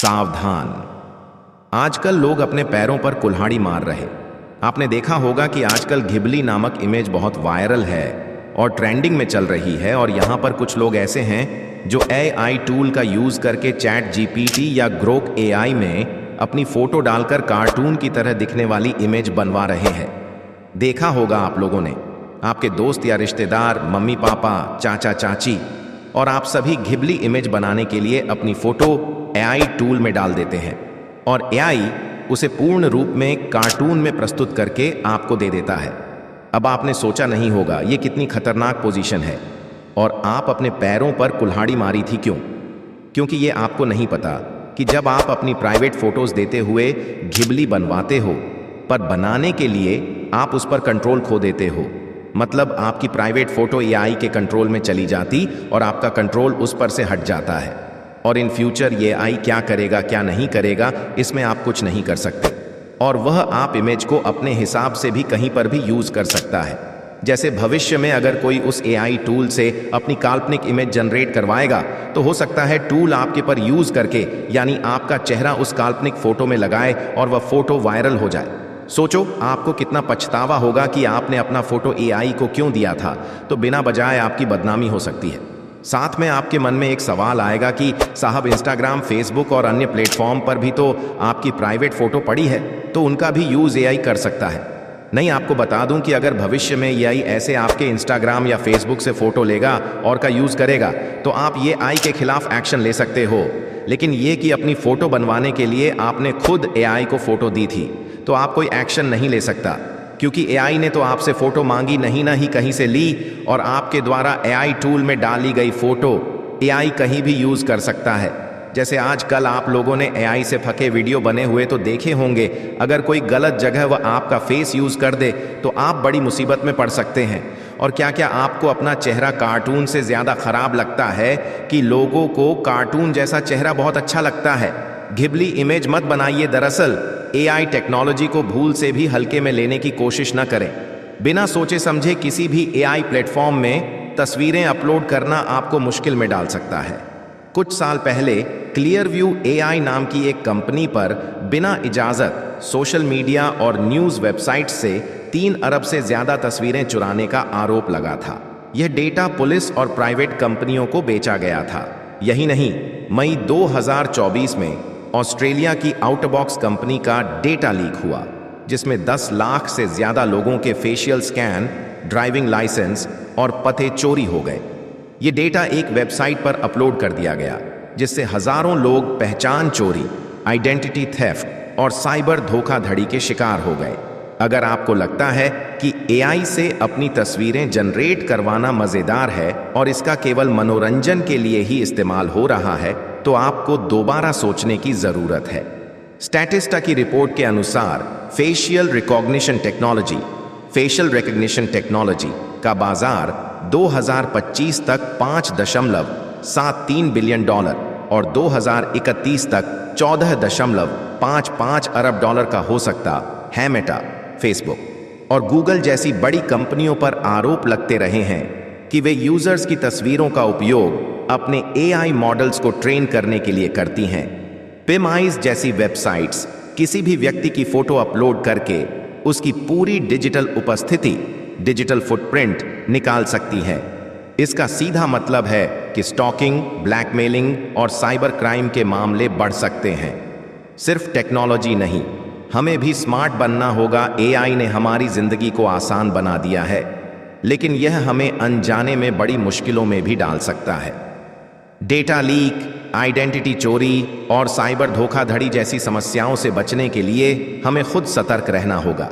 सावधान। आजकल लोग अपने पैरों पर कुल्हाड़ी मार रहे। आपने देखा होगा कि आजकल घिबली नामक इमेज बहुत वायरल है और ट्रेंडिंग में चल रही है। और यहाँ पर कुछ लोग ऐसे हैं जो एआई टूल का यूज करके चैट जीपीटी या ग्रोक एआई में अपनी फोटो डालकर कार्टून की तरह दिखने वाली इमेज बनवा रहे हैं। देखा होगा आप लोगों ने, आपके दोस्त या रिश्तेदार, मम्मी पापा, चाचा चाची और आप सभी घिबली इमेज बनाने के लिए अपनी फोटो एआई टूल में डाल देते हैं और एआई उसे पूर्ण रूप में कार्टून में प्रस्तुत करके आपको दे देता है। अब आपने सोचा नहीं होगा ये कितनी खतरनाक पोजीशन है और आप अपने पैरों पर कुल्हाड़ी मारी थी क्यों? क्योंकि ये आपको नहीं पता कि जब आप अपनी प्राइवेट फोटोज देते हुए घिबली बनवाते हो, पर बनाने के लिए आप उस पर कंट्रोल खो देते हो। मतलब आपकी प्राइवेट फोटो एआई के कंट्रोल में चली जाती और आपका कंट्रोल उस पर से हट जाता है। और इन फ्यूचर ये एआई क्या करेगा क्या नहीं करेगा इसमें आप कुछ नहीं कर सकते, और वह आप इमेज को अपने हिसाब से भी कहीं पर भी यूज कर सकता है। जैसे भविष्य में अगर कोई उस एआई टूल से अपनी काल्पनिक इमेज जनरेट करवाएगा तो हो सकता है टूल आपके पर यूज करके यानी आपका चेहरा उस काल्पनिक फोटो में लगाए और वह फोटो वायरल हो जाए। सोचो आपको कितना पछतावा होगा कि आपने अपना फोटो एआई को क्यों दिया था, तो बिना बजाय आपकी बदनामी हो सकती है। साथ में आपके मन में एक सवाल आएगा कि साहब इंस्टाग्राम, फेसबुक और अन्य प्लेटफॉर्म पर भी तो आपकी प्राइवेट फोटो पड़ी है, तो उनका भी यूज एआई कर सकता है। नहीं, आपको बता दूं कि अगर भविष्य में एआई ऐसे आपके इंस्टाग्राम या फेसबुक से फोटो लेगा और का यूज करेगा तो आप ये एआई के खिलाफ एक्शन ले सकते हो। लेकिन ये कि अपनी फोटो बनवाने के लिए आपने खुद एआई को फोटो दी थी तो आप कोई एक्शन नहीं ले सकता, क्योंकि एआई ने तो आपसे फोटो मांगी नहीं ना ही कहीं से ली, और आपके द्वारा एआई टूल में डाली गई फोटो एआई कहीं भी यूज कर सकता है। जैसे आजकल आप लोगों ने एआई से फके वीडियो बने हुए तो देखे होंगे, अगर कोई गलत जगह वह आपका फेस यूज कर दे तो आप बड़ी मुसीबत में पड़ सकते हैं। और क्या क्या आपको अपना चेहरा कार्टून से ज्यादा खराब लगता है कि लोगों को कार्टून जैसा चेहरा बहुत अच्छा लगता है? घिबली इमेज मत बनाइए। दरअसल एआई टेक्नोलॉजी को भूल से भी हल्के में लेने की कोशिश न करें। बिना सोचे समझे किसी भी एआई प्लेटफॉर्म में तस्वीरें अपलोड करना आपको मुश्किल में डाल सकता है। कुछ साल पहले क्लियरव्यू एआई नाम की एक कंपनी पर बिना इजाजत सोशल मीडिया और न्यूज वेबसाइट से 3 अरब से ज्यादा तस्वीरें चुराने का आरोप लगा था। यह डेटा पुलिस और प्राइवेट कंपनियों को बेचा गया था। यही नहीं, मई 2024 में ऑस्ट्रेलिया की आउटबॉक्स कंपनी का डेटा लीक हुआ, जिसमें 10 लाख से ज्यादा लोगों के फेशियल स्कैन, ड्राइविंग लाइसेंस और पते चोरी हो गए। ये डेटा एक वेबसाइट पर अपलोड कर दिया गया, जिससे हजारों लोग पहचान चोरी, आइडेंटिटी थेफ्ट और साइबर धोखाधड़ी के शिकार हो गए। अगर आपको लगता है कि एआई से अपनी तस्वीरें जनरेट करवाना मजेदार है और इसका केवल मनोरंजन के लिए ही इस्तेमाल हो रहा है, तो आपको दोबारा सोचने की जरूरत है। स्टैटिस्टा की रिपोर्ट के अनुसार फेशियल रिकॉग्निशन टेक्नोलॉजी का बाजार 2025 तक $5.73 बिलियन और 2031 तक $14.55 अरब का हो सकता है। मेटा, फेसबुक और गूगल जैसी बड़ी कंपनियों पर आरोप लगते रहे हैं कि वे यूजर्स की तस्वीरों का उपयोग अपने एआई मॉडल्स को ट्रेन करने के लिए करती हैं। पिमाइज जैसी वेबसाइट्स किसी भी व्यक्ति की फोटो अपलोड करके उसकी पूरी डिजिटल उपस्थिति, डिजिटल फुटप्रिंट निकाल सकती हैं। इसका सीधा मतलब है कि स्टॉकिंग, ब्लैकमेलिंग और साइबर क्राइम के मामले बढ़ सकते हैं। सिर्फ टेक्नोलॉजी नहीं, हमें भी स्मार्ट बनना होगा। एआई ने हमारी जिंदगी को आसान बना दिया है, लेकिन यह हमें अनजाने में बड़ी मुश्किलों में भी डाल सकता है। डेटा लीक, आइडेंटिटी चोरी और साइबर धोखाधड़ी जैसी समस्याओं से बचने के लिए हमें खुद सतर्क रहना होगा।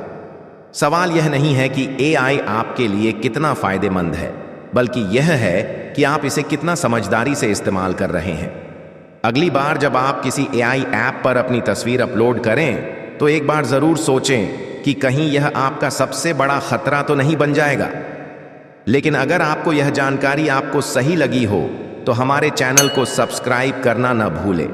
सवाल यह नहीं है कि एआई आपके लिए कितना फायदेमंद है, बल्कि यह है कि आप इसे कितना समझदारी से इस्तेमाल कर रहे हैं। अगली बार जब आप किसी एआई ऐप पर अपनी तस्वीर अपलोड करें तो एक बार जरूर सोचें कि कहीं यह आपका सबसे बड़ा खतरा तो नहीं बन जाएगा। लेकिन अगर आपको यह जानकारी आपको सही लगी हो तो हमारे चैनल को सब्सक्राइब करना न भूलें।